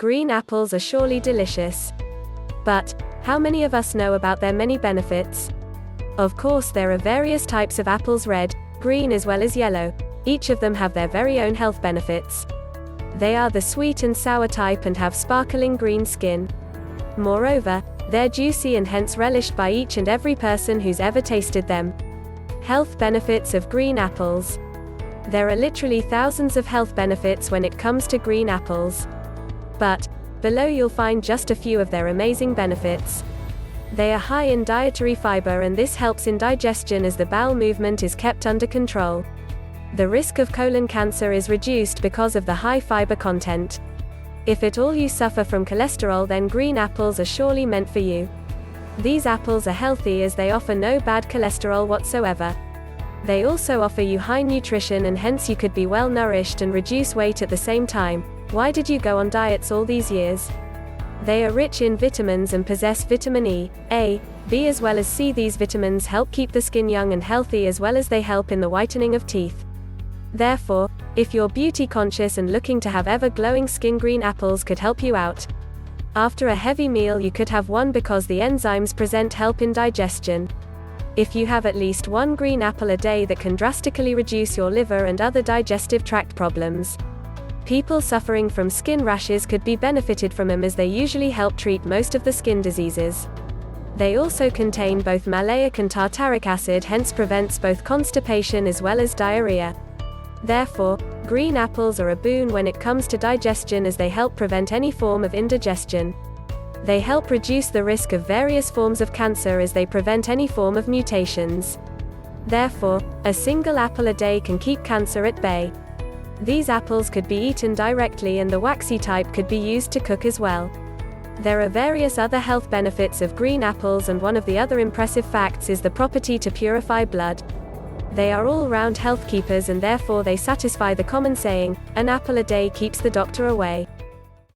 Green apples are surely delicious. But, how many of us know about their many benefits? Of course, there are various types of apples: red, green as well as yellow. Each of them have their very own health benefits. They are the sweet and sour type and have sparkling green skin. Moreover, they're juicy and hence relished by each and every person who's ever tasted them. Health benefits of green apples. There are literally thousands of health benefits when it comes to green apples. But, below you'll find just a few of their amazing benefits. They are high in dietary fiber, and this helps in digestion as the bowel movement is kept under control. The risk of colon cancer is reduced because of the high fiber content. If at all you suffer from cholesterol, then green apples are surely meant for you. These apples are healthy as they offer no bad cholesterol whatsoever. They also offer you high nutrition, and hence you could be well nourished and reduce weight at the same time. Why did you go on diets all these years? They are rich in vitamins and possess vitamin E, A, B as well as C. These vitamins help keep the skin young and healthy, as well as they help in the whitening of teeth. Therefore, if you're beauty conscious and looking to have ever glowing skin, green apples could help you out. After a heavy meal you could have one because the enzymes present help in digestion. If you have at least one green apple a day, that can drastically reduce your liver and other digestive tract problems. People suffering from skin rashes could be benefited from them, as they usually help treat most of the skin diseases. They also contain both maleic and tartaric acid, hence prevents both constipation as well as diarrhea. Therefore, green apples are a boon when it comes to digestion, as they help prevent any form of indigestion. They help reduce the risk of various forms of cancer, as they prevent any form of mutations. Therefore, a single apple a day can keep cancer at bay. These apples could be eaten directly, and the waxy type could be used to cook as well. There are various other health benefits of green apples, and one of the other impressive facts is the property to purify blood. They are all-round health keepers, and therefore they satisfy the common saying, "An apple a day keeps the doctor away."